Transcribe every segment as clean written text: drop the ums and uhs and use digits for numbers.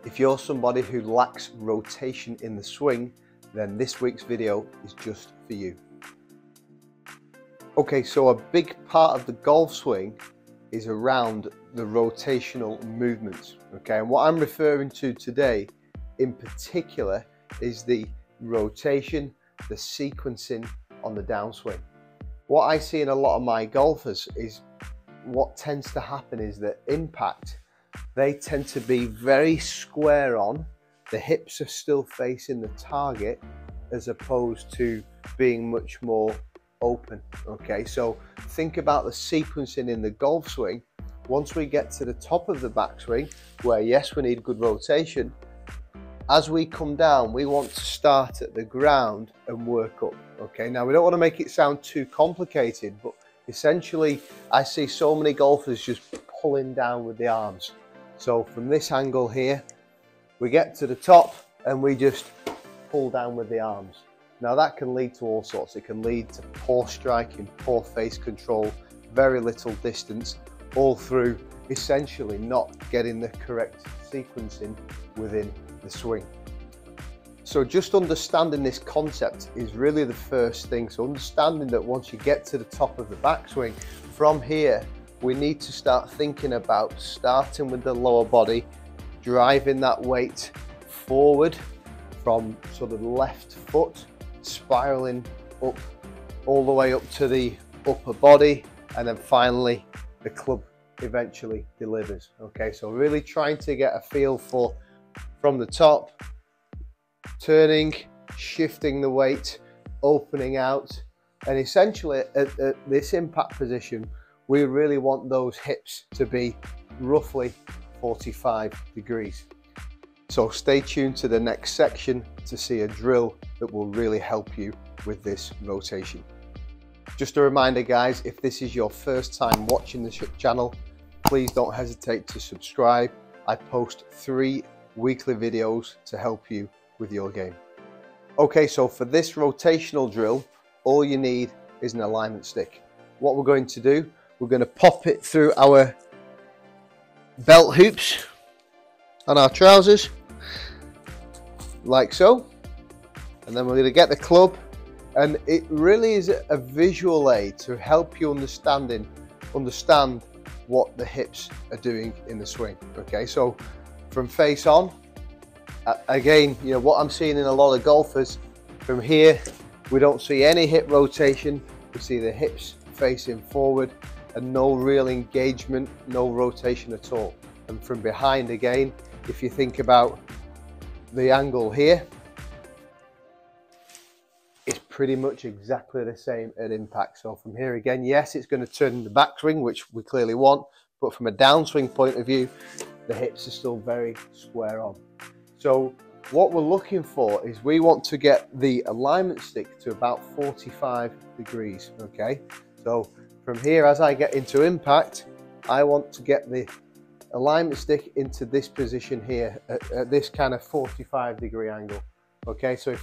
If you're somebody who lacks rotation in the swing, then this week's video is just for you. Okay, so a big part of the golf swing is around the rotational movements. Okay, and what I'm referring to today in particular is the rotation, the sequencing on the downswing. What I see in a lot of my golfers is what tends to happen is that impact, they tend to be very square on, the hips are still facing the target as opposed to being much more open. Okay, so think about the sequencing in the golf swing. Once we get to the top of the backswing, where yes, we need good rotation, as we come down, we want to start at the ground and work up. Okay, now we don't want to make it sound too complicated, but essentially I see so many golfers just pulling down with the arms. So from this angle here, we get to the top and we just pull down with the arms. Now that can lead to all sorts. It can lead to poor striking, poor face control, very little distance, all through essentially not getting the correct sequencing within the swing. So just understanding this concept is really the first thing. So understanding that once you get to the top of the backswing, from here we need to start thinking about starting with the lower body, driving that weight forward from sort of the left foot, spiraling up all the way up to the upper body, and then finally the club eventually delivers. Okay, so really trying to get a feel for from the top, turning, shifting the weight, opening out, and essentially at this impact position we really want those hips to be roughly 45 degrees. So stay tuned to the next section to see a drill that will really help you with this rotation. Just a reminder guys, if this is your first time watching the channel, please don't hesitate to subscribe. I post 3 weekly videos to help you with your game. Okay, so for this rotational drill, all you need is an alignment stick. What we're going to do, we're going to pop it through our belt hoops on our trousers, like so, and then we're going to get the club, and it really is a visual aid to help you understand what the hips are doing in the swing. Okay, so from face on, again, you know what I'm seeing in a lot of golfers, from here we don't see any hip rotation, we see the hips facing forward and no real engagement, no rotation at all. And from behind again, if you think about the angle here, it's pretty much exactly the same at impact. So from here again, yes, it's going to turn the backswing, which we clearly want, but from a downswing point of view, the hips are still very square on. So what we're looking for is we want to get the alignment stick to about 45 degrees. Okay, so from here, as I get into impact, I want to get the alignment stick into this position here at this kind of 45 degree angle. Okay, so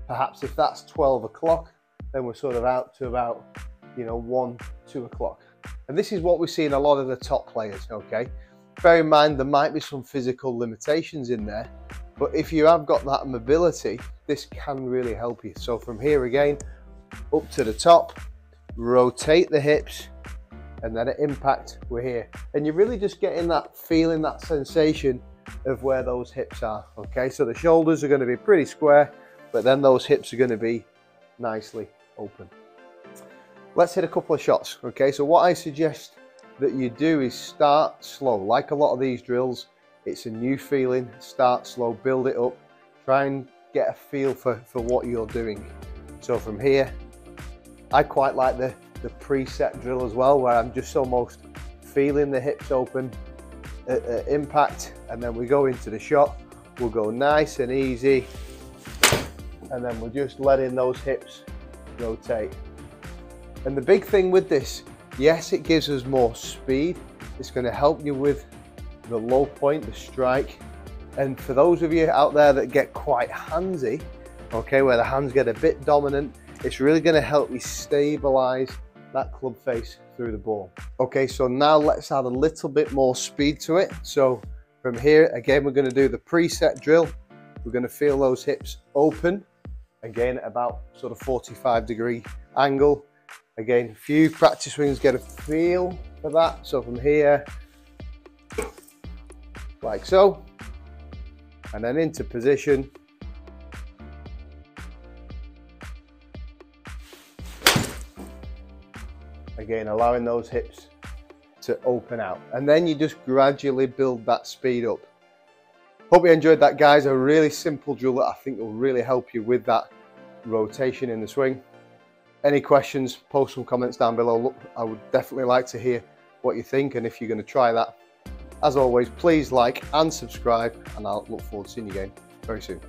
perhaps if that's 12 o'clock, then we're sort of out to about, you know, 1, 2 o'clock. And this is what we see in a lot of the top players. Okay, bear in mind there might be some physical limitations in there, but if you have got that mobility, this can really help you. So from here again, up to the top, rotate the hips, and then at impact we're here, and you're really just getting that feeling, that sensation of where those hips are. Okay, so the shoulders are going to be pretty square, but then those hips are going to be nicely open. Let's hit a couple of shots. Okay, so what I suggest that you do is start slow. Like a lot of these drills, it's a new feeling. Start slow, build it up, try and get a feel for what you're doing. So from here, I quite like the preset drill as well, where I'm just almost feeling the hips open at impact, and then we go into the shot. We'll go nice and easy, and then we're just letting those hips rotate. And the big thing with this, yes, it gives us more speed. It's going to help you with the low point, the strike. And for those of you out there that get quite handsy, okay, where the hands get a bit dominant, it's really going to help you stabilize that club face through the ball. Okay, so now let's add a little bit more speed to it. So From here, again, we're going to do the preset drill. We're going to feel those hips open, again, about sort of 45-degree angle. Again, a few practice swings, get a feel for that. So from here, like so, and then into position. Again, allowing those hips to open out. And then you just gradually build that speed up. Hope you enjoyed that, guys. A really simple drill that I think will really help you with that rotation in the swing. Any questions, post some comments down below. Look, I would definitely like to hear what you think and if you're going to try that. As always, please like and subscribe, and I'll look forward to seeing you again very soon.